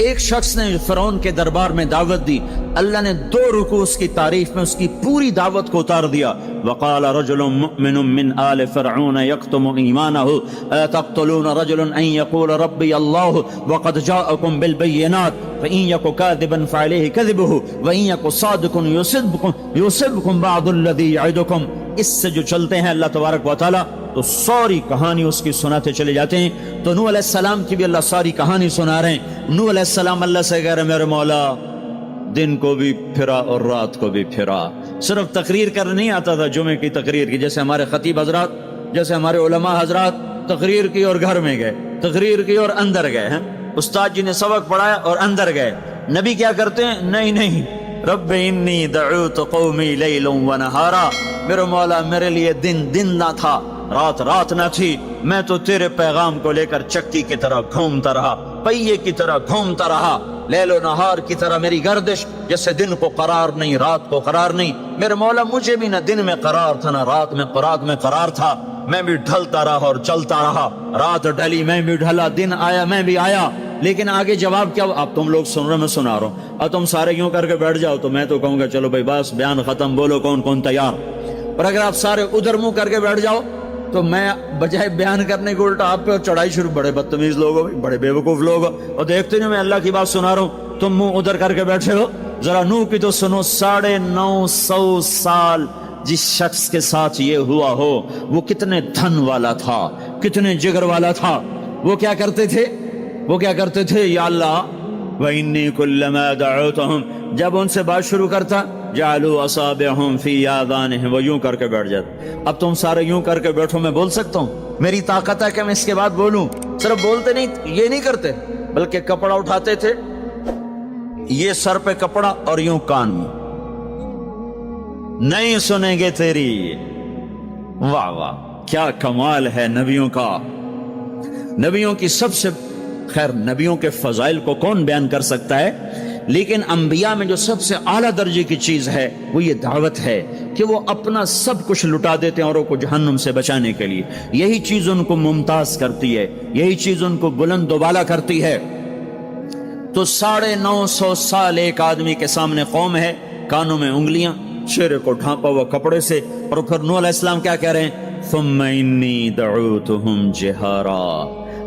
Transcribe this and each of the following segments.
ایک شخص نے فرعون کے دربار میں دعوت دی، اللہ نے 2 رکوع اس کی تعریف میں اس کی پوری دعوت کو اتار دیا۔ وقال رجل مؤمن من آل فرعون يكتم ایمانه تقتلون رجلا ان يقول ربي الله وقد جاءكم بالبينات فإن يك كاذبا فعليه كذبه وإن يك صادقا يصبكم بعض الذي يعدكم۔ اس سے جو چلتے ہیں اللہ تبارک و تعالی تو ساری کہانی اس کی سناتے چلے جاتے ہیں۔ تو نوح علیہ السلام کی بھی اللہ ساری کہانی سنا رہے ہیں۔ نوح علیہ السلام اللہ سے کہہ رہے میرے مولا دن کو بھی پھرا اور رات کو بھی پھرا۔ صرف تقریر کرنے نہیں آتا تھا جمعے کی تقریر کی، جیسے ہمارے خطیب حضرات، جیسے ہمارے علماء حضرات تقریر کی اور گھر میں گئے، تقریر کی اور اندر گئے ہیں، استاد جی نے سبق پڑھایا اور اندر گئے۔ نبی کیا کرتے ہیں؟ نہیں، رب انی دعوت قومی لیلا ونہارا، میرے مولا میرے لیے دن نہ تھا، رات نہ تھی، میں تو تیرے پیغام کو لے کر چکی کی طرح گھومتا رہا، پہیے کی طرح گھومتا رہا، لیل و نہار کی طرح میری گردش، جیسے دن کو قرار نہیں رات کو قرار نہیں۔ میرے مولا مجھے بھی نہ دن میں قرار تھا نہ رات میں قرار تھا، میں بھی ڈھلتا رہا اور چلتا رہا، رات ڈھلی میں بھی ڈھلا، دن آیا میں بھی آیا۔ لیکن آگے جواب کیا؟ اب تم لوگ سن رہے میں سنا رہا ہوں، اب تم سارے یوں کر کے بیٹھ جاؤ تو میں تو کہوں گا چلو بھائی بس بیان ختم، بولو کون تیار۔ اور اگر آپ سارے ادھر منہ کر کے بیٹھ جاؤ تو میں بجائے بیان کرنے کو الٹا آپ پہ چڑھائی شروع، بڑے بدتمیز لوگ ہو، بڑے بیوقوف لوگ ہو، اور دیکھتے نہیں میں اللہ کی بات سنا رہا ہوں، تم منہ ادھر کر کے بیٹھے ہو۔ ذرا نوح کی تو سنو، 950 سال جس شخص کے ساتھ یہ ہوا ہو وہ کتنے دھن والا تھا، کتنے جگر والا تھا۔ وہ کیا کرتے تھے؟ یا اللہ وَإِنِّي كُلَّمَا دَعَوْتُهُمْ، جب ان سے بات شروع کرتا جعلوا اصابعهم فی آذانهم، وہ یوں کر کے بیٹھ جاتے۔ اب تم سارے یوں کر کے بیٹھو، میں بول سکتا ہوں؟ میری طاقت ہے کہ میں اس کے بعد بولوں؟ صرف بولتے نہیں، یہ نہیں کرتے، بلکہ کپڑا اٹھاتے تھے، یہ سر پہ کپڑا اور یوں کان میں، نہیں سنیں گے تیری۔ واہ واہ کیا کمال ہے نبیوں کا، نبیوں کی سب سے، خیر نبیوں کے فضائل کو کون بیان کر سکتا ہے، لیکن انبیاء میں جو سب سے اعلیٰ درجے کی چیز ہے وہ یہ دعوت ہے کہ وہ اپنا سب کچھ لٹا دیتے ہیں اوروں کو جہنم سے بچانے کے لیے۔ یہی چیز ان کو ممتاز کرتی ہے، یہی چیز ان کو بلند و بالا کرتی ہے۔ تو 950 سال ایک آدمی کے سامنے قوم ہے، کانوں میں انگلیاں، چہرے کو ڈھانپا ہوا کپڑے سے، اور پھر نوح علیہ السلام کیا کہہ رہے ہیں؟ ثم انی دعوتهم جہارا،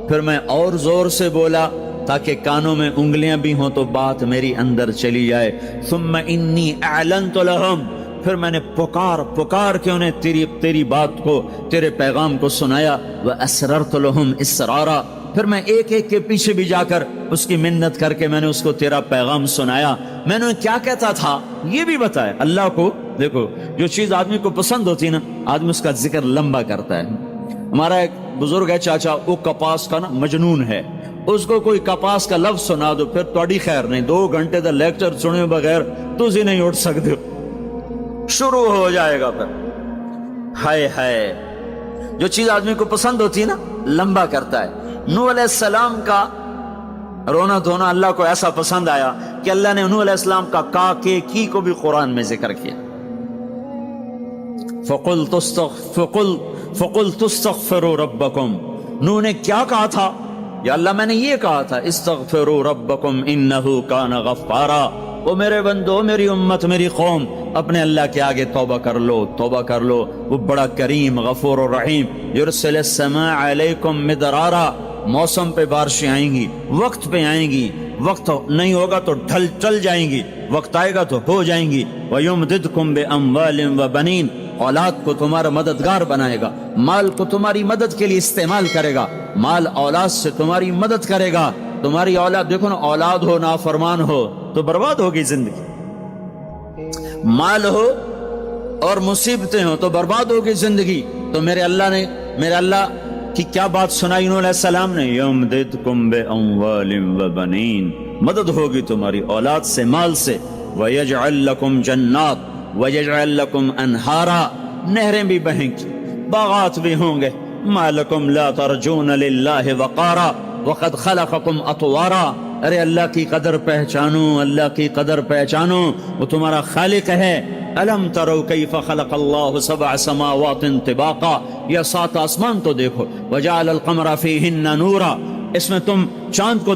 پھر میں اور زور سے بولا تاکہ کانوں میں انگلیاں بھی ہوں تو بات میری اندر چلی جائے۔ ثم انی اعلنت لهم، پھر میں نے پکار کے انہیں تیری بات کو، تیرے پیغام کو سنایا۔ واسررت لهم اسرارا، پھر میں ایک کے پیچھے بھی جا کر اس کی منت کر کے میں نے اس کو تیرا پیغام سنایا۔ میں نے کیا کہتا تھا یہ بھی بتایا اللہ کو۔ دیکھو جو چیز آدمی کو پسند ہوتی ہے نا، آدمی اس کا ذکر لمبا کرتا ہے۔ ہمارا ایک بزرگ ہے چاچا، وہ کپاس کا نا مجنون ہے، اس کو کوئی کپاس کا لفظ سنا دو پھر تھوڑی خیر نہیں، 2 گھنٹے دا لیکچر سنے بغیر تسی نہیں اٹھ سکتے ہو، شروع ہو جائے گا پھر۔ ہائے جو چیز آدمی کو پسند ہوتی ہے نا لمبا کرتا ہے۔ نوح علیہ السلام کا رونا دھونا اللہ کو ایسا پسند آیا کہ اللہ نے نوح علیہ السلام کا کا کے کی کو بھی قرآن میں ذکر کیا۔ فَقُلْتُ اسْتَغْفِرُوا رَبَّكُمْ، نوح نے کیا کہا تھا؟ یا اللہ میں نے یہ کہا تھا استغفروا ربکم انہ کان غفارا، او میرے بندو، میری امت، میری قوم، اپنے اللہ کے آگے توبہ کر لو، وہ بڑا کریم غفور و رحیم۔ یرسل السماء علیکم مدرارا، موسم پہ بارشیں آئیں گی، وقت پہ آئیں گی، وقت نہیں ہوگا تو چل جائیں گی، وقت آئے گا تو ہو جائیں گی۔ وَيُمْدِدْكُمْ بِأَمْوَالٍ وَبَنِينَ، اولاد کو تمہارا مددگار بنائے گا، مال کو تمہاری مدد کے لیے استعمال کرے گا، مال اولاد سے تمہاری مدد کرے گا۔ تمہاری اولاد، دیکھو نا، اولاد ہو نافرمان ہو تو برباد ہوگی زندگی، مال ہو اور مصیبتیں ہو تو برباد ہوگی زندگی۔ تو میرے اللہ کی کیا بات سنائی نوح علیہ السلام نے؟ یمددکم باموال وبنین، مدد ہوگی تمہاری اولاد سے، مال سے۔ ویجعل لکم جنات ویجعل لکم انہارا، نہریں بھی بہیں گی، باغات بھی ہوں گے۔ ما لکم لا ترجون للہ وقارا وقد خلقکم اطوارا، ارے اللہ کی قدر پہچانو، اللہ کی قدر پہچانو، وہ تمہارا خالق ہے۔ الم ترو کیف خلق اللہ 7 سماوات طباقا، یہ 7 آسمان تو دیکھو۔ وجعل القمر فیہن نورا، اس میں تم چاند کو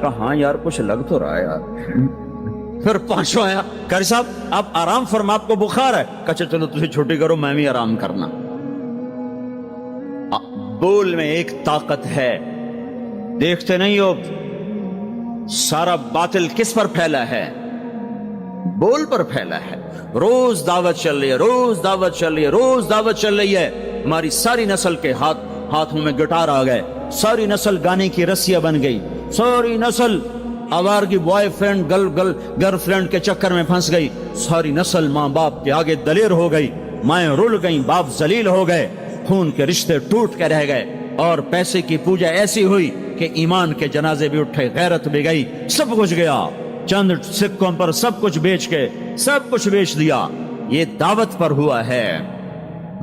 کہا ہاں یار کچھ لگ تو رہا ہے یار۔ پھر پانچواں آیا، قاری صاحب آپ آرام فرما، آپ کو بخار ہے؟ کہا چلو تجھے چھٹی کرو، میں بھی آرام کرنا۔ بول میں ایک طاقت ہے، دیکھتے نہیں ہو سارا باطل کس پر پھیلا ہے؟ بول پر پھیلا ہے۔ روز دعوت چل رہی ہے، روز دعوت چل رہی ہے، روز دعوت چل رہی ہے۔ ہماری ساری نسل کے ہاتھوں میں گٹار آ گئے، ساری نسل گانے کی رسیاں بن گئی، ساری نسل آوارگی بوائے فرینڈ گرل فرینڈ کے چکر میں پھنس گئی، ساری نسل ماں باپ کے آگے دلیر ہو گئی، مائیں رول گئیں، باپ ذلیل ہو گئے، خون کے رشتے ٹوٹ کے رہ گئے، اور پیسے کی پوجا ایسی ہوئی کہ ایمان کے جنازے بھی اٹھے، غیرت بھی گئی، سب کچھ گیا، چند سکوں پر سب کچھ بیچ کے سب کچھ بیچ دیا۔ یہ دعوت پر ہوا ہے۔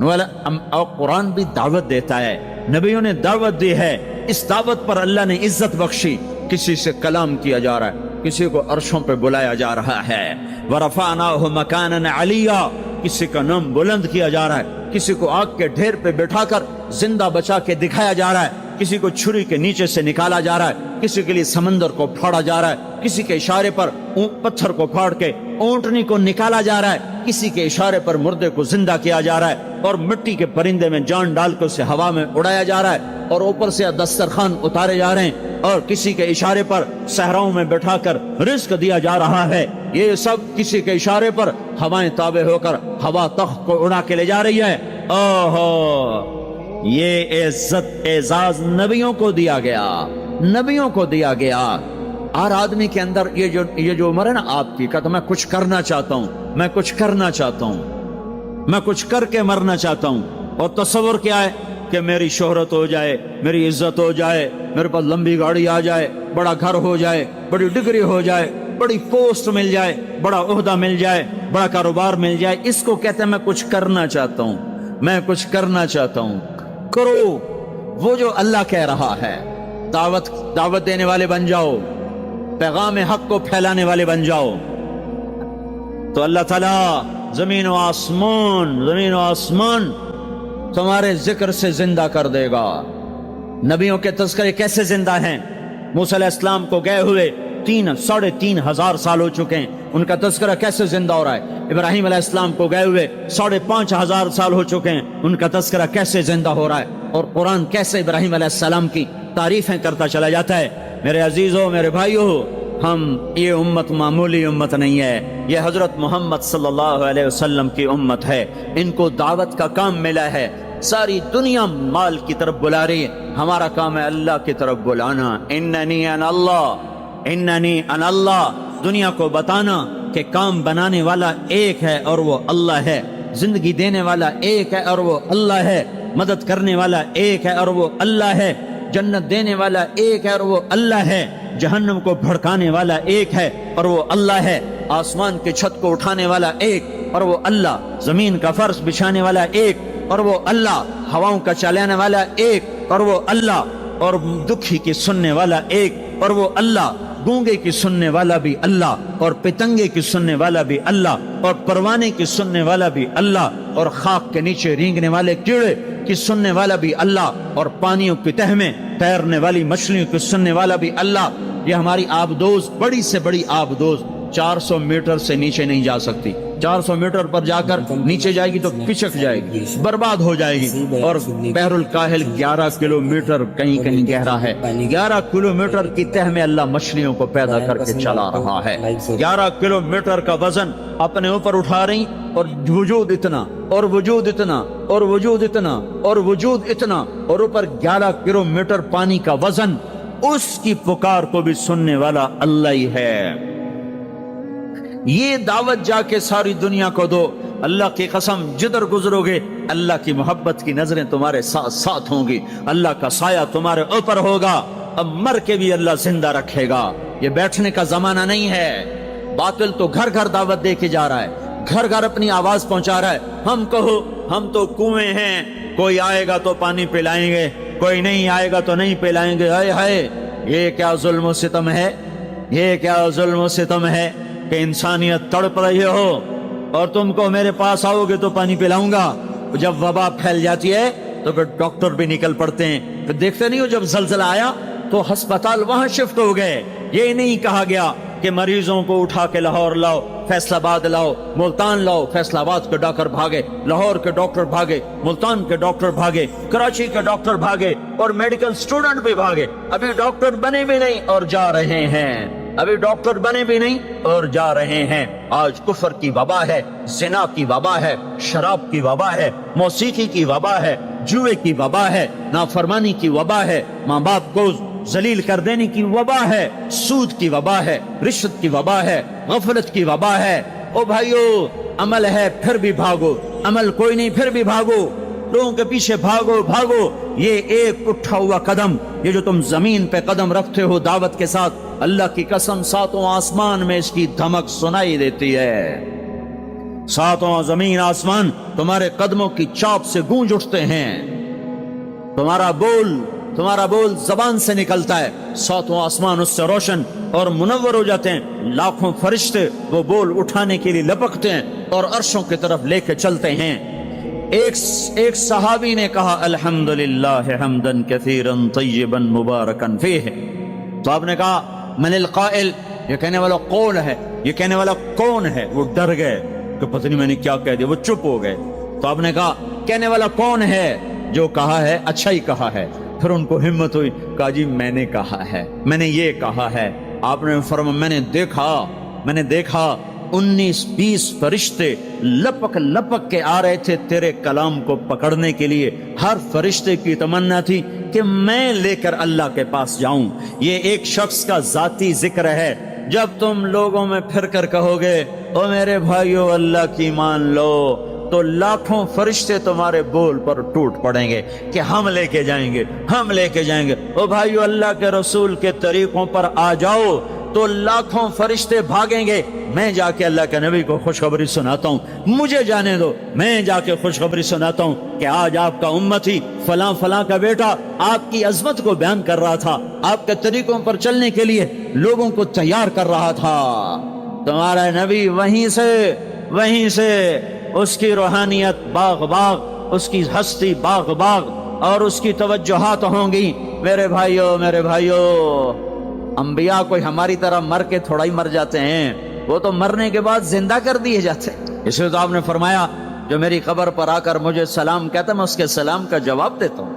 اور قرآن بھی دعوت دیتا ہے، نبیوں نے دعوت دی ہے، اس دعوت پر اللہ نے عزت بخشی۔ کسی سے کلام کیا جا رہا ہے، کسی کو عرشوں پہ بلایا جا رہا ہے، وَرَفَعْنَاهُ مَكَانًا عَلِيًّا، کسی کا نام بلند کیا جا رہا ہے، کسی کو آگ کے ڈھیر پہ بٹھا کر زندہ بچا کے دکھایا جا رہا ہے، کسی کو چھری کے نیچے سے نکالا جا رہا ہے، کسی کے لیے سمندر کو پھاڑا جا رہا ہے، کسی کے اشارے پر پتھر کو پھاڑ کے اونٹنی کو نکالا جا رہا ہے، کسی کے اشارے پر مردے کو زندہ کیا جا رہا ہے، اور مٹی کے پرندے میں جان ڈال کے اسے ہوا میں اڑایا جا رہا ہے، اور اوپر سے دسترخوان اتارے جا رہے ہیں، اور کسی کے اشارے پر صحراؤں میں بٹھا کر رزق دیا جا رہا ہے۔ یہ سب کسی کے اشارے پر ہوائیں تابع ہو کر ہوا تخت کو اڑا کے لے جا رہی ہے۔ اوہو، یہ عزت اعزاز نبیوں کو دیا گیا، نبیوں کو دیا گیا۔ ہر آدمی کے اندر یہ جو عمر ہے نا آپ کی، کہتا میں کچھ کرنا چاہتا ہوں، میں کچھ کرنا چاہتا ہوں، میں کچھ کر کے مرنا چاہتا ہوں۔ اور تصور کیا ہے کہ میری شہرت ہو جائے، میری عزت ہو جائے، میرے پاس لمبی گاڑی آ جائے، بڑا گھر ہو جائے، بڑی ڈگری ہو جائے، بڑی پوسٹ مل جائے، بڑا عہدہ مل جائے، بڑا کاروبار مل جائے۔ اس کو کہتے ہیں میں کچھ کرنا چاہتا ہوں، میں کچھ کرنا چاہتا ہوں۔ کرو وہ جو اللہ کہہ رہا ہے، دعوت دینے والے بن جاؤ، پیغام حق کو پھیلانے والے بن جاؤ، تو اللہ تعالیٰ زمین و آسمان تمہارے ذکر سے زندہ کر دے گا۔ نبیوں کے تذکرے کیسے زندہ ہیں؟ موسیٰ علیہ السلام کو گئے ہوئے 3,500 سال ہو چکے ہیں، ان کا تذکرہ کیسے زندہ ہو رہا ہے؟ ابراہیم علیہ السلام کو گئے ہوئے 5,500 سال ہو چکے ہیں، ان کا تذکرہ کیسے زندہ ہو رہا ہے؟ اور قرآن کیسے ابراہیم علیہ السلام کی تعریفیں کرتا چلا جاتا ہے۔ میرے عزیزوں، میرے بھائیوں، یہ امت معمولی امت نہیں ہے، یہ حضرت محمد صلی اللہ علیہ وسلم کی امت ہے۔ ان کو دعوت کا کام ملا ہے، ساری دنیا مال کی طرف بلا رہی ہے، ہمارا کام ہے اللہ کی طرف بلانا۔ اننی انا اللہ، دنیا کو بتانا کہ کام بنانے والا ایک ہے اور وہ اللہ ہے، زندگی دینے والا ایک ہے اور وہ اللہ ہے، مدد کرنے والا ایک ہے اور وہ اللہ ہے، جنت دینے والا ایک ہے اور وہ اللہ ہے، جہنم کو بھڑکانے والا ایک ہے اور وہ اللہ ہے، آسمان کی چھت کو اٹھانے والا ایک اور وہ اللہ، زمین کا فرش بچھانے والا ایک اور وہ اللہ، ہواؤں کا چلانے والا ایک اور وہ اللہ، اور دکھی کی سننے والا ایک اور وہ اللہ، گونگے کی سننے والا بھی اللہ، اور پتنگے کی سننے والا بھی اللہ، اور پروانے کی سننے والا بھی اللہ، اور خاک کے نیچے رینگنے والے کیڑے کی سننے والا بھی اللہ، اور پانیوں کی تہ میں تیرنے والی مچھلیوں کی سننے والا بھی اللہ۔ یہ ہماری آبدوز، بڑی سے بڑی آبدوز 400 میٹر سے نیچے نہیں جا سکتی، 400 میٹر پر جا کر نیچے جائے گی تو پچک جائے گی، برباد ہو جائے گی۔ اور بحر الکاہل 11 کلومیٹر کہیں کہیں گہرا ہے، 11 کلومیٹر کی تہ میں اللہ مچھلیوں کو پیدا کر کے چلا رہا ہے۔ 11 کلومیٹر کا وزن اپنے اوپر اٹھا رہی، اور وجود اتنا اور وجود اتنا اور وجود اتنا اور وجود اتنا، اور اوپر 11 کلومیٹر پانی کا وزن، اس کی پکار کو بھی سننے والا اللہ ہی ہے۔ یہ دعوت جا کے ساری دنیا کو دو، اللہ کی قسم جدھر گزرو گے اللہ کی محبت کی نظریں تمہارے ساتھ ساتھ ہوں گی، اللہ کا سایہ تمہارے اوپر ہوگا، اب مر کے بھی اللہ زندہ رکھے گا۔ یہ بیٹھنے کا زمانہ نہیں ہے۔ باطل تو گھر گھر دعوت دے کے جا رہا ہے، گھر گھر اپنی آواز پہنچا رہا ہے، ہم کہو ہم تو کنویں ہیں، کوئی آئے گا تو پانی پلائیں گے، کوئی نہیں آئے گا تو نہیں پلائیں گے۔ ہائے ہائے، یہ کیا ظلم و ستم ہے، یہ کیا ظلم و ستم ہے کہ انسانیت تڑپ رہی ہو اور تم کو میرے پاس آؤ گے تو پانی پلاؤں گا۔ جب وبا پھیل جاتی ہے تو پھر ڈاکٹر بھی نکل پڑتے ہیں، پھر دیکھتے نہیں ہو جب زلزلہ آیا تو ہسپتال وہاں شفٹ ہو گئے. یہ نہیں کہا گیا کہ مریضوں کو اٹھا کے لاہور لاؤ، فیصل آباد لاؤ، ملتان لاؤ. فیصل آباد کے ڈاکٹر بھاگے، لاہور کے ڈاکٹر بھاگے، ملتان کے ڈاکٹر بھاگے، کراچی کے ڈاکٹر بھاگے، اور میڈیکل سٹوڈنٹ بھی بھاگے. ابھی ڈاکٹر بنے بھی نہیں اور جا رہے ہیں. ابھی ڈاکٹر بنے بھی نہیں اور جا رہے ہیں. آج کفر کی وبا ہے، زنا کی وبا ہے، شراب کی وبا ہے، موسیقی کی وبا ہے، جوئے کی وبا ہے، نافرمانی کی وبا ہے، ماں باپ کو ذلیل کر دینے کی وبا ہے، سود کی وبا ہے، رشوت کی وبا ہے، غفلت کی وبا ہے. او بھائیو، عمل ہے پھر بھی بھاگو، عمل کوئی نہیں پھر بھی بھاگو، لوگوں کے پیچھے بھاگو بھاگو. یہ ایک اٹھا ہوا قدم، یہ جو تم زمین پہ قدم رکھتے ہو دعوت کے ساتھ، اللہ کی قسم ساتوں آسمان میں اس کی دھمک سنائی دیتی ہے. ساتوں زمین آسمان تمہارے قدموں کی چاپ سے گونج اٹھتے ہیں. تمہارا بول زبان سے نکلتا ہے، ساتوں آسمان اس سے روشن اور منور ہو جاتے ہیں. لاکھوں فرشتے وہ بول اٹھانے کے لیے لپکتے ہیں اور عرشوں کی طرف لے کے چلتے ہیں. ایک صحابی نے کہا الحمدللہ حمدن کثیرا طیبا مبارکا فیہ. تو آپ نے کہا من القائل، یہ کہنے والا کون ہے، یہ کہنے والا کون ہے؟ وہ ڈر گئے کہ پتہ نہیں میں نے کیا کہہ دیا، وہ چپ ہو گئے. تو آپ نے کہا کہنے والا کون ہے؟ جو کہا ہے اچھا ہی کہا ہے. پھر ان کو ہمت ہوئی، کہا جی میں نے کہا ہے، میں نے یہ کہا ہے. آپ نے فرمایا میں نے دیکھا 19-20 فرشتے لپک لپک کے آ رہے تھے تیرے کلام کو پکڑنے کے لیے. ہر فرشتے کی تمنا تھی کہ میں لے کر اللہ کے پاس جاؤں. یہ ایک شخص کا ذاتی ذکر ہے. جب تم لوگوں میں پھر کر کہو گے او میرے بھائیو اللہ کی مان لو، تو لاکھوں فرشتے تمہارے بول پر ٹوٹ پڑیں گے کہ ہم لے کے جائیں گے، ہم لے کے جائیں گے. او بھائیو اللہ کے رسول کے طریقوں پر آ جاؤ تو لاکھوں فرشتے بھاگیں گے. میں جا کے اللہ کے نبی کو خوشخبری سناتا ہوں، مجھے جانے دو، میں جا کے خوشخبری سناتا ہوں کہ آج آپ کا امتی فلاں فلاں کا بیٹا آپ کی عظمت کو بیان کر رہا تھا، آپ کے طریقوں پر چلنے کے لیے لوگوں کو تیار کر رہا تھا. تمہارا نبی وہیں سے اس کی روحانیت باغ باغ، اس کی ہستی باغ باغ، اور اس کی توجہات ہوں گی. میرے بھائیو، انبیاء کوئی ہماری طرح مر کے تھوڑا ہی مر جاتے ہیں، وہ تو مرنے کے بعد زندہ کر دیے جاتے ہیں. اس لیے تو آپ نے فرمایا جو میری قبر پر آ کر مجھے سلام کہتا میں اس کے سلام کا جواب دیتا ہوں.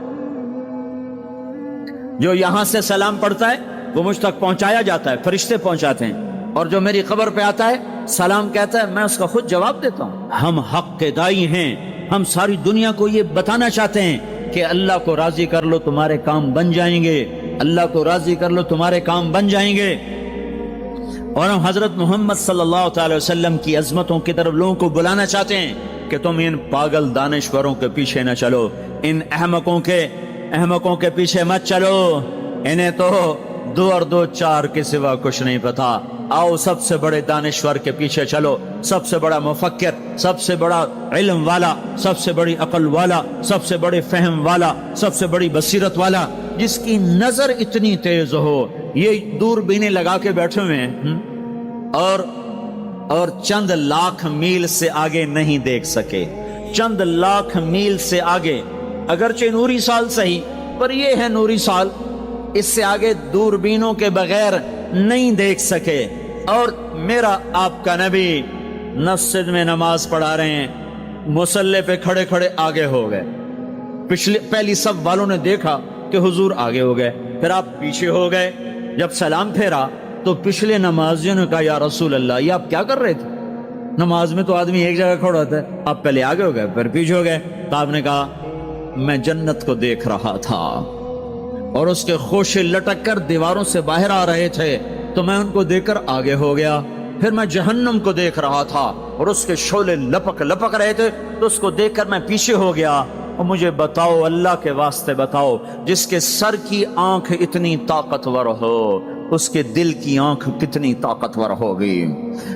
جو یہاں سے سلام پڑھتا ہے وہ مجھ تک پہنچایا جاتا ہے، فرشتے پہنچاتے ہیں. اور جو میری قبر پہ آتا ہے سلام کہتا ہے میں اس کا خود جواب دیتا ہوں. ہم حق کے دائی ہیں. ہم ساری دنیا کو یہ بتانا چاہتے ہیں کہ اللہ کو راضی کر لو تمہارے کام بن جائیں گے، اللہ کو راضی کر لو تمہارے کام بن جائیں گے. اور ہم حضرت محمد صلی اللہ تعالی وسلم کی عظمتوں کی طرف لوگوں کو بلانا چاہتے ہیں کہ تم ان پاگل دانشوروں کے پیچھے نہ چلو، ان احمقوں کے پیچھے مت چلو. انہیں تو 2 اور 2 4 کے سوا کچھ نہیں پتا. آؤ سب سے بڑے دانشور کے پیچھے چلو، سب سے بڑا مفکر، سب سے بڑا علم والا، سب سے بڑی عقل والا، سب سے بڑے فہم والا، سب سے بڑی بصیرت والا، جس کی نظر اتنی تیز ہو. یہ دوربینیں لگا کے بیٹھے ہوئے ہیں اور چند لاکھ میل سے آگے نہیں دیکھ سکے. چند لاکھ میل سے آگے، اگرچہ نوری سال صحیح، پر یہ ہے نوری سال، اس سے آگے دوربینوں کے بغیر نہیں دیکھ سکے. اور میرا آپ کا نبی مسجد میں نماز پڑھا رہے ہیں، مصلی پہ کھڑے کھڑے آگے ہو گئے. پہلی صف والوں نے دیکھا کہ حضور آگے ہو گئے، پھر آپ پیچھے ہو گئے. جب سلام پھیرا تو پچھلے نمازیوں نے کہا یا رسول اللہ یہ آپ کیا کر رہے تھے؟ نماز میں تو آدمی ایک جگہ کھڑا ہوتا ہے، آپ پہلے آگے ہو گئے پھر پیچھے ہو گئے. تو آپ نے کہا میں جنت کو دیکھ رہا تھا اور اس کے خوشے لٹک کر دیواروں سے باہر آ رہے تھے، تو میں ان کو دیکھ کر آگے ہو گیا. پھر میں جہنم کو دیکھ رہا تھا اور اس کے شعلے لپک لپک رہے تھے، تو اس کو دیکھ کر میں پیچھے ہو گیا. اور مجھے بتاؤ، اللہ کے واسطے بتاؤ، جس کے سر کی آنکھ اتنی طاقتور ہو اس کے دل کی آنکھ کتنی طاقتور ہوگی.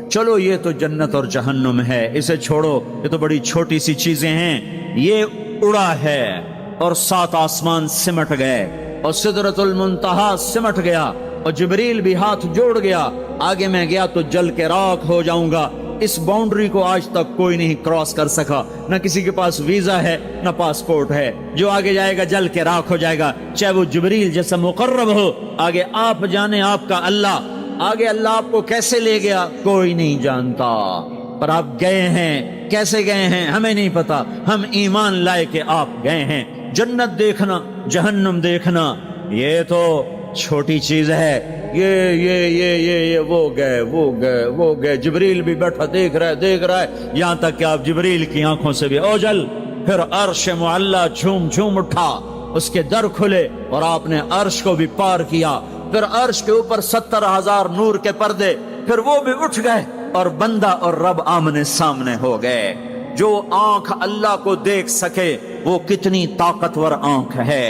چلو یہ تو جنت اور جہنم ہے، اسے چھوڑو، یہ تو بڑی چھوٹی سی چیزیں ہیں. یہ اڑا ہے اور 7 آسمان سمٹ گئے اور سدرۃ المنتہا سمٹ گیا اور جبریل بھی ہاتھ جوڑ گیا. آگے میں گیا تو جل کے راکھ ہو جاؤں گا. اس باؤنڈری کو آج تک کوئی نہیں کراس کر سکا، نہ کسی کے پاس ویزا ہے نہ پاسپورٹ ہے۔ جو آگے جائے گا جل کے راکھ ہو جائے گا، چاہے وہ جبریل جیسا مقرب ہو۔ آگے آپ جانے آپ کا اللہ، آگے اللہ آپ کو کیسے لے گیا کوئی نہیں جانتا، پر آپ گئے ہیں۔ کیسے گئے ہیں ہمیں نہیں پتا، ہم ایمان لائے کہ آپ گئے ہیں۔ جنت دیکھنا جہنم دیکھنا یہ تو چھوٹی چیز ہے، یہ وہ گئے جبریل بھی بیٹھا دیکھ رہا ہے یہاں تک کہ آپ جبریل کی آنکھوں سے بھی اوجل۔ پھر عرش معلا جھوم اٹھا، اس کے در کھلے اور آپ نے عرش کو بھی پار کیا۔ پھر عرش کے اوپر 70,000 نور کے پردے، پھر وہ بھی اٹھ گئے اور بندہ اور رب آمنے سامنے ہو گئے۔ جو آنکھ اللہ کو دیکھ سکے وہ کتنی طاقتور آنکھ ہے،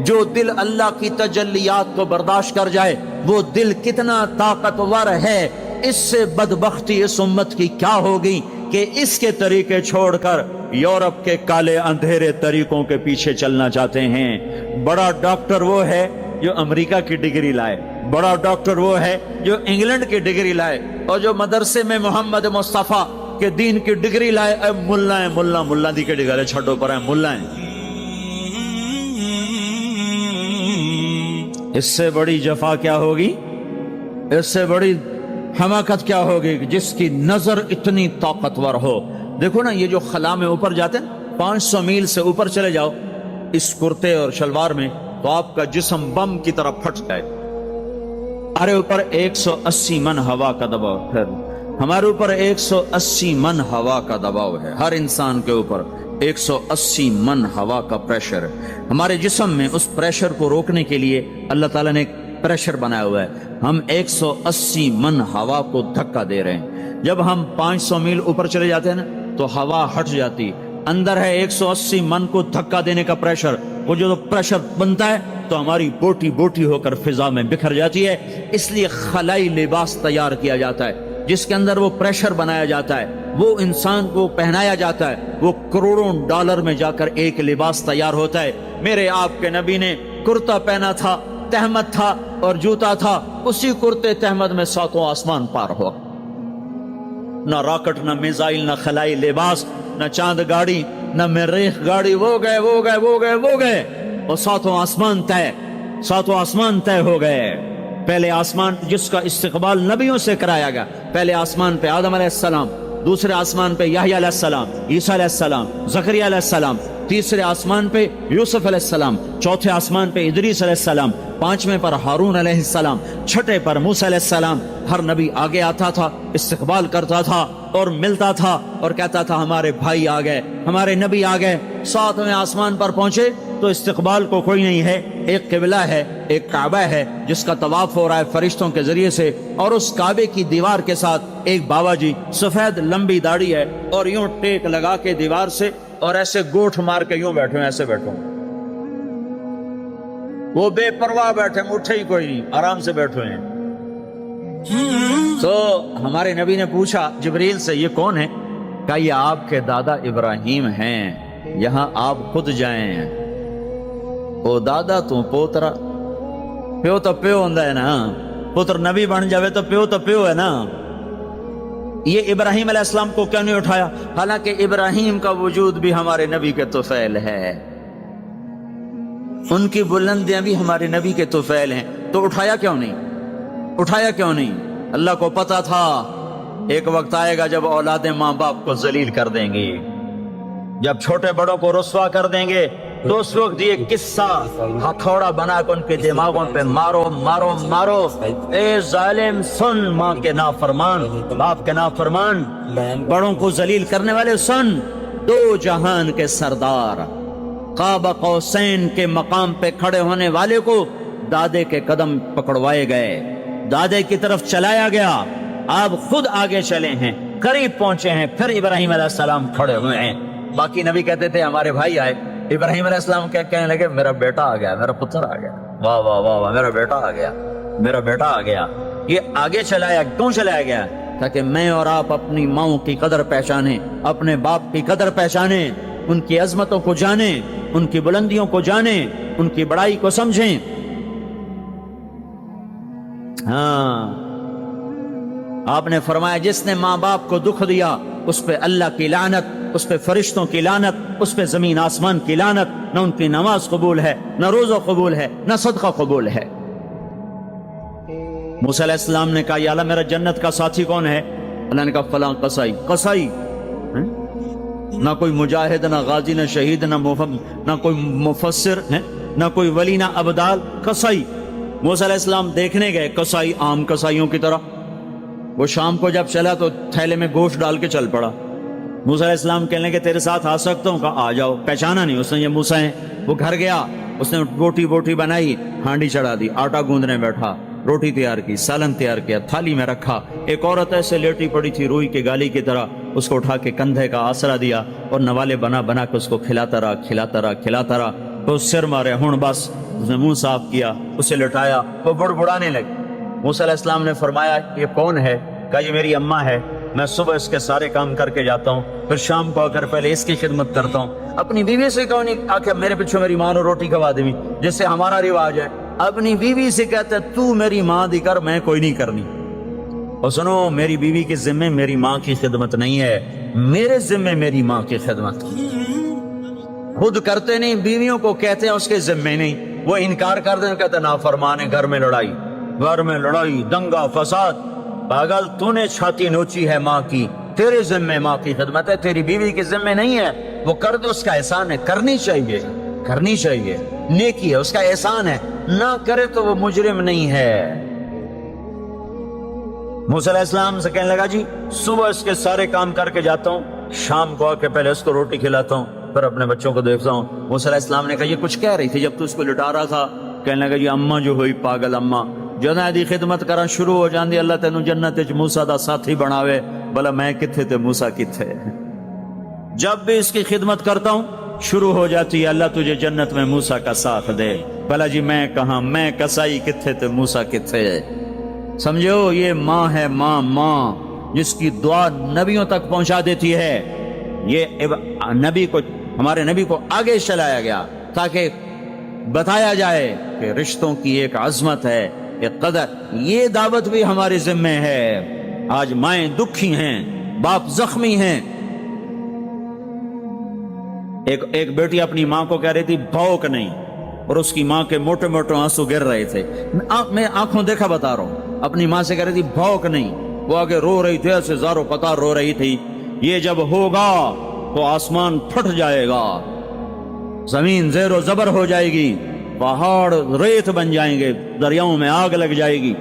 جو دل اللہ کی تجلیات کو برداشت کر جائے وہ دل کتنا طاقتور ہے۔ اس سے بدبختی اس امت کی کیا ہوگی کہ اس کے طریقے چھوڑ کر یورپ کے کالے اندھیرے طریقوں کے پیچھے چلنا چاہتے ہیں۔ بڑا ڈاکٹر وہ ہے جو امریکہ کی ڈگری لائے، بڑا ڈاکٹر وہ ہے جو انگلینڈ کی ڈگری لائے، اور جو مدرسے میں محمد مصطفیٰ کہ دین کی ڈگری لائے اے ملا دی کے ڈگری چھڑو پر ملا ہیں۔ اس سے بڑی جفا کیا ہوگی، اس سے بڑی حماقت کیا ہوگی کہ جس کی نظر اتنی طاقتور ہو۔ دیکھو نا یہ جو خلا میں اوپر جاتے ہیں 500 میل سے اوپر چلے جاؤ اس کرتے اور شلوار میں تو آپ کا جسم بم کی طرح پھٹ جائے۔ ہمارے اوپر 180 من ہوا کا دباؤ ہے، ہمارے اوپر 180 من ہوا کا دباؤ ہے، ہر انسان کے اوپر 180 من ہوا کا پریشر ہے۔ ہمارے جسم میں اس پریشر کو روکنے کے لیے اللہ تعالیٰ نے ایک پریشر بنایا ہوا ہے، ہم 180 من ہوا کو دھکا دے رہے ہیں۔ جب ہم 500 میل اوپر چلے جاتے ہیں نا تو ہوا ہٹ جاتی، اندر ہے 180 من کو دھکا دینے کا پریشر، وہ جو پریشر بنتا ہے تو ہماری بوٹی بوٹی ہو کر فضا میں بکھر جاتی ہے۔ اس لیے خلائی لباس تیار کیا جاتا ہے جس کے اندر وہ پریشر بنایا جاتا ہے، وہ انسان کو پہنایا جاتا ہے، وہ کروڑوں ڈالر میں جا کر ایک لباس تیار ہوتا ہے۔ میرے آپ کے نبی نے کرتا پہنا تھا، تہمت تھا اور جوتا تھا، اسی کرتے تہمت میں 7 آسمان پار ہوا۔ نہ راکٹ، نہ میزائل، نہ خلائی لباس، نہ چاند گاڑی، نہ مریخ گاڑی، وہ گئے اور 7 آسمان طے ہو گئے۔ پہلے آسمان جس کا استقبال نبیوں سے کرایا گیا، پہلے آسمان پہ آدم علیہ السلام، دوسرے آسمان پہ یحییٰ علیہ السلام، عیسیٰ علیہ السلام، زکریا علیہ السلام، تیسرے آسمان پہ یوسف علیہ السلام، چوتھے آسمان پہ ادریس علیہ السلام، 5ویں پر ہارون علیہ السلام، 6 پر موسیٰ علیہ السلام۔ ہر نبی آگے آتا تھا، استقبال کرتا تھا اور ملتا تھا اور کہتا تھا ہمارے بھائی آ گئے، ہمارے نبی آ گئے۔ 7ویں آسمان پر پہنچے تو استقبال کو کوئی نہیں ہے، ایک قبلہ ہے، ایک کعبہ ہے جس کا طواف ہو رہا ہے فرشتوں کے ذریعے سے، اور اس کعبے کی دیوار کے ساتھ ایک بابا جی، سفید لمبی داڑھی ہے اور یوں ٹیک لگا کے دیوار سے اور ایسے گوٹھ مار کے یوں بیٹھے ہیں، ایسے بیٹھے ہیں، وہ بے پرواہ بیٹھے، اٹھے ہی کوئی نہیں، آرام سے بیٹھے ہیں۔ تو ہمارے نبی نے پوچھا جبریل سے یہ کون ہے؟ کہا یہ آپ کے دادا ابراہیم ہیں، یہاں آپ خود جائیں۔ او دادا تو پوترا، پیو تو پیو ہوندا ہے نا، پتر نبی بن جاوے تو پیو ہے نا۔ یہ ابراہیم علیہ السلام کو کیوں نہیں اٹھایا؟ حالانکہ ابراہیم کا وجود بھی ہمارے نبی کے طفیل ہے، ان کی بلندیاں بھی ہمارے نبی کے طفیل ہیں، تو اٹھایا کیوں نہیں؟ اللہ کو پتا تھا ایک وقت آئے گا جب اولادیں ماں باپ کو ذلیل کر دیں گی، جب چھوٹے بڑوں کو رسوا کر دیں گے، تو اس وقت یہ قصہ ہتھوڑا بنا کر ان کے دماغوں پہ مارو، اے ظالم سن، ماں کے نافرمان، باپ کے نافرمان، بڑوں کو ذلیل کرنے والے سن، 2 جہان کے سردار، قاب قوسین کے مقام پہ کھڑے ہونے والے کو دادے کے قدم پکڑوائے گئے، دادے کی طرف چلایا گیا، آپ خود آگے چلے ہیں، قریب پہنچے ہیں، پھر ابراہیم علیہ السلام کھڑے ہوئے ہیں۔ باقی نبی کہتے تھے ہمارے بھائی آئے، ابراہیم علیہ السلام کہنے لگے میرا بیٹا آ گیا، میرا پتر آ گیا، واہ واہ واہ واہ، میرا بیٹا آ گیا۔ یہ آگے چلایا، کیوں چلایا گیا؟ تاکہ میں اور آپ اپنی ماؤں کی قدر پہچانیں، اپنے باپ کی قدر پہچانیں، ان کی عظمتوں کو جانیں، ان کی بلندیوں کو جانیں، ان کی بڑائی کو سمجھیں۔ ہاں آپ نے فرمایا جس نے ماں باپ کو دکھ دیا اس پہ اللہ کی لعنت، اس پہ فرشتوں کی لعنت، اس پہ زمین آسمان کی لعنت، نہ ان کی نماز قبول ہے، نہ روزہ قبول ہے، نہ صدقہ قبول ہے۔ موسیٰ علیہ السلام نے کہا یا اللہ میرا جنت کا ساتھی کون ہے؟ اللہ نے کہا فلاں قصائی۔ قصائی نہ کوئی مجاہد، نہ غازی، نہ شہید، نہ کوئی مفسر ہے، نہ کوئی ولی، نہ ابدال، قصائی۔ موسیٰ علیہ السلام دیکھنے گئے، قصائی عام قصائیوں کی طرح۔ وہ شام کو جب چلا تو تھیلے میں گوشت ڈال کے چل پڑا۔ موسیٰ علیہ السلام کہنے لگے تیرے ساتھ آ سکتا ہوں؟ کہا آ جاؤ۔ پہچانا نہیں اس نے یہ موسیٰ ہیں۔ وہ گھر گیا، اس نے بوٹی بنائی، ہانڈی چڑھا دی، آٹا گوندنے بیٹھا، روٹی تیار کی، سالن تیار کیا، تھالی میں رکھا۔ ایک عورت ایسے لیٹی پڑی تھی روئی کے گالی کی طرح، اس کو اٹھا کے کندھے کا آسرا دیا اور نوالے بنا کے اس کو کھلاتا رہا۔ تو سر مارے ہون، بس اس نے منہ صاف کیا، اسے لٹایا، وہ بڑبڑانے لگی۔ موسیٰ علیہ السلام نے فرمایا یہ کون ہے؟ کہا یہ میری اماں ہے، میں صبح اس کے سارے کام کر کے جاتا ہوں، پھر شام کو آ کر پہلے اس کی خدمت کرتا ہوں۔ اپنی بیوی سے کہو نہیں آ کے میرے پیچھے میری ماں نے روٹی کھوا دی، جس سے ہمارا رواج ہے۔ اپنی بیوی سے کہتا ہے تو میری ماں دی کر، میں کوئی نہیں کرنی۔ اور سنو، میری بیوی کے ذمے میری ماں کی خدمت نہیں ہے، میرے ذمے میری ماں کی خدمت۔ خود کرتے نہیں، بیویوں کو کہتے ہیں اس کے ذمے نہیں، وہ انکار کر دیں، کہتے نافرمان ہے، گھر میں لڑائی، دنگا فساد۔ پاگل، تو نے چھاتی نوچی ہے ماں کی، تیرے ذمے ماں کی خدمت ہے، تیری بیوی کے ذمے نہیں ہے۔ وہ کر دے، اس کا احسان ہے، کرنی چاہیے، نیکی ہے، اس کا احسان ہے، نہ کرے تو وہ مجرم نہیں ہے۔ موسیٰ علیہ السلام سے کہنے لگا جی صبح اس کے سارے کام کر کے جاتا ہوں، شام کو آ کے پہلے اس کو روٹی کھلاتا ہوں، پھر اپنے بچوں کو دیکھتا ہوں۔ موسیٰ علیہ السلام نے کہا یہ کچھ کہہ رہی تھی جب تو اس کو لٹا رہا تھا؟ کہنے لگا جی اماں جو ہوئی پاگل اماں، جدوں دی خدمت کرنا شروع ہو جاندی اللہ تینوں جنت وچ موسیٰ دا ساتھی بناوے، بھلا میں کتھے تے موسیٰ کتھے۔ جب بھی اس کی خدمت کرتا ہوں شروع ہو جاتی ہے اللہ تجھے جنت میں موسیٰ کا ساتھ دے، بھلا جی میں کہاں، میں کسائی کتھے تے موسیٰ کتھے۔ سمجھو یہ ماں ہے، ماں جس کی دعا نبیوں تک پہنچا دیتی ہے۔ یہ نبی کو، ہمارے نبی کو آگے چلایا گیا تاکہ بتایا جائے کہ رشتوں کی ایک عظمت ہے، ایک قدر۔ یہ دعوت بھی ہمارے ذمہ ہے۔ آج مائیں دکھی ہیں، باپ زخمی ہیں۔ ایک بیٹی اپنی ماں کو کہہ رہی تھی بھوک نہیں، اور اس کی ماں کے موٹے موٹے آنسو گر رہے تھے۔ میں آنکھوں دیکھا بتا رہا ہوں، اپنی ماں سے کہہ رہی تھی بھوک نہیں، وہ آگے رو رہی تھی، ایسے زاروں قطار رو رہی تھی۔ یہ جب ہوگا تو آسمان پھٹ جائے گا، زمین زیر و زبر ہو جائے گی، پہاڑ ریت بن جائیں گے، دریاؤں میں آگ لگ جائے گی۔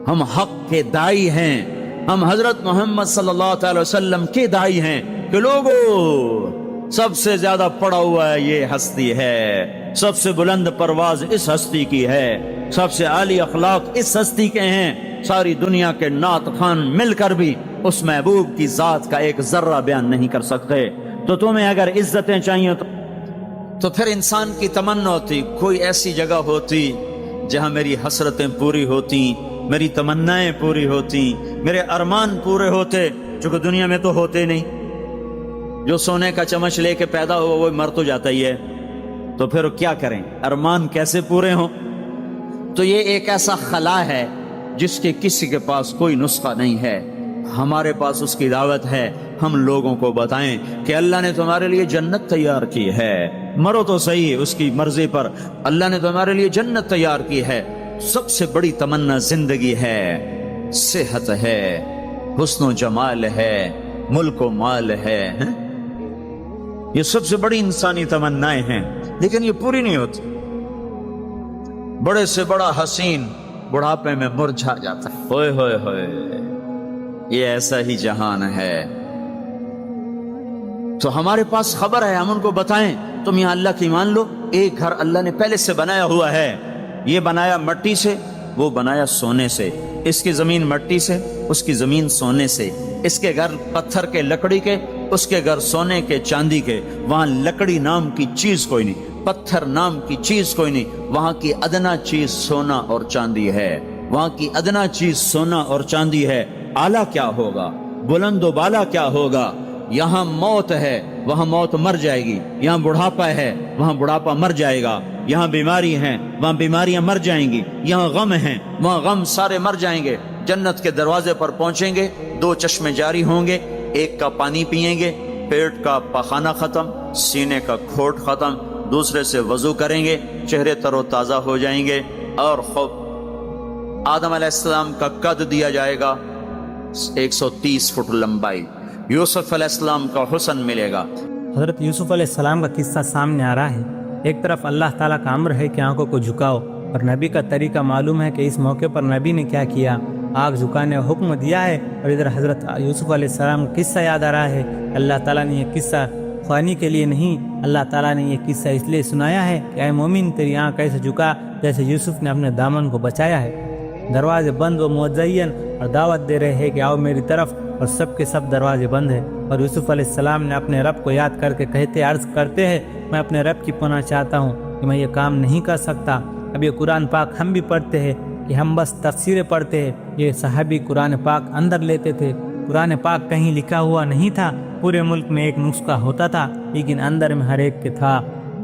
ہم حق کے دائی ہیں، ہم حضرت محمد صلی اللہ تعالی وسلم کے دائی ہیں کہ لوگوں سب سے زیادہ پڑا ہوا ہے یہ ہستی ہے، سب سے بلند پرواز اس ہستی کی ہے، سب سے عالی اخلاق اس ہستی کے ہیں۔ ساری دنیا کے نعت خوان مل کر بھی اس محبوب کی ذات کا ایک ذرہ بیان نہیں کر سکتے۔ تو تمہیں اگر عزتیں چاہیے تو پھر انسان کی تمنا ہوتی کوئی ایسی جگہ ہوتی جہاں میری حسرتیں پوری ہوتی، میری تمنائیں پوری ہوتی، میرے ارمان پورے ہوتے، جو کہ دنیا میں تو ہوتے نہیں۔ جو سونے کا چمچ لے کے پیدا ہوا وہ مر تو جاتا ہی ہے، تو پھر کیا کریں؟ ارمان کیسے پورے ہوں؟ تو یہ ایک ایسا خلا ہے جس کے کسی کے پاس کوئی نسخہ نہیں ہے، ہمارے پاس اس کی دعوت ہے۔ ہم لوگوں کو بتائیں کہ اللہ نے تمہارے لیے جنت تیار کی ہے، مرو تو صحیح اس کی مرضی پر، اللہ نے تمہارے لیے جنت تیار کی ہے۔ سب سے بڑی تمنا زندگی ہے، صحت ہے، حسن و جمال ہے، ملک و مال ہے، یہ سب سے بڑی انسانی تمنائیں ہیں، لیکن یہ پوری نہیں ہوتی۔ بڑے سے بڑا حسین بڑھاپے میں مرجھا جاتا ہے۔ ہوئے ہوئے ہوئے، یہ ایسا ہی جہان ہے۔ تو ہمارے پاس خبر ہے، ہم ان کو بتائیں تم یہاں اللہ کی مان لو، ایک گھر اللہ نے پہلے سے بنایا ہوا ہے، یہ بنایا مٹی سے، وہ بنایا سونے سے، اس کی زمین مٹی سے، اس کی زمین سونے سے، اس کے گھر پتھر کے لکڑی کے، اس کے گھر سونے کے چاندی کے، وہاں لکڑی نام کی چیز کوئی نہیں، پتھر نام کی چیز کوئی نہیں، وہاں کی ادنا چیز سونا اور چاندی ہے، وہاں کی ادنا چیز سونا اور چاندی ہے۔ اعلیٰ کیا ہوگا، بلند و بالا کیا ہوگا؟ یہاں موت ہے، وہاں موت مر جائے گی، یہاں بڑھاپا ہے، وہاں بڑھاپا مر جائے گا، یہاں بیماری ہیں، وہاں بیماریاں مر جائیں گی، یہاں غم ہیں، وہاں غم سارے مر جائیں گے۔ جنت کے دروازے پر پہنچیں گے، 2 چشمے جاری ہوں گے، ایک کا پانی پیئیں گے، پیٹ کا پخانہ ختم، سینے کا کھوٹ ختم، دوسرے سے وضو کریں گے، چہرے تر و تازہ ہو جائیں گے، اور خوب آدم علیہ السلام کا قد دیا جائے گا 130 فٹ لمبائی، یوسف علیہ السلام کا حسن ملے گا۔ حضرت یوسف علیہ السلام کا قصہ سامنے آ رہا ہے۔ ایک طرف اللہ تعالیٰ کا امر ہے کہ آنکھوں کو جھکاؤ، اور نبی کا طریقہ معلوم ہے کہ اس موقع پر نبی نے کیا کیا، آنکھ جھکانے کا حکم دیا ہے۔ اور ادھر حضرت یوسف علیہ السلام کا قصہ یاد آ رہا ہے۔ اللہ تعالیٰ نے یہ قصہ خوانی کے لیے نہیں، اللہ تعالیٰ نے یہ قصہ اس لیے سنایا ہے کہ اے مومن تیری آنکھ ایسے جھکا جیسے یوسف نے اپنے دامن کو بچایا ہے۔ دروازے بند و مزین اور دعوت دے رہے ہیں کہ آؤ میری طرف، اور سب کے سب دروازے بند ہیں۔ اور یوسف علیہ السلام نے اپنے رب کو یاد کر کے عرض کرتے ہیں میں اپنے رب کی پناہ چاہتا ہوں کہ میں یہ کام نہیں کر سکتا۔ اب یہ قرآن پاک ہم بھی پڑھتے ہیں کہ ہم بس تفسیریں پڑھتے ہیں، یہ صحابی قرآن پاک اندر لیتے تھے۔ قرآن پاک کہیں لکھا ہوا نہیں تھا، پورے ملک میں ایک نسخہ ہوتا تھا لیکن اندر میں ہر ایک کے تھا۔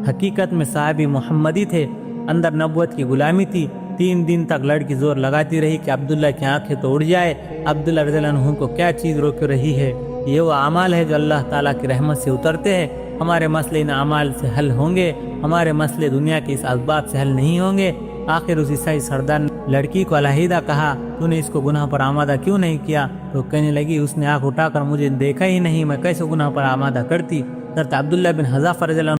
حقیقت میں صحابی محمدی تھے، اندر نبوت کی غلامی تھی۔ 3 دن تک لڑکی زور لگاتی رہی کہ عبداللہ کی آنکھیں تو اڑ جائے، عبداللہ رضی اللہ عنہ کو کیا چیز روک رہی ہے؟ یہ وہ اعمال ہے جو اللہ تعالیٰ کی رحمت سے اترتے ہیں۔ ہمارے مسئلے ان اعمال سے حل ہوں گے، ہمارے مسئلے دنیا کے اس اسباب سے حل نہیں ہوں گے۔ آخر اس عیسائی سردار نے لڑکی کو علیحدہ کہا تو نے اس کو گناہ پر آمادہ کیوں نہیں کیا؟ تو کہنے لگی اس نے آنکھ اٹھا کر مجھے دیکھا ہی نہیں، میں کیسے گناہ پر آمادہ کرتی؟ حضرت عبداللہ بن حذافہ رضی اللہ عنہ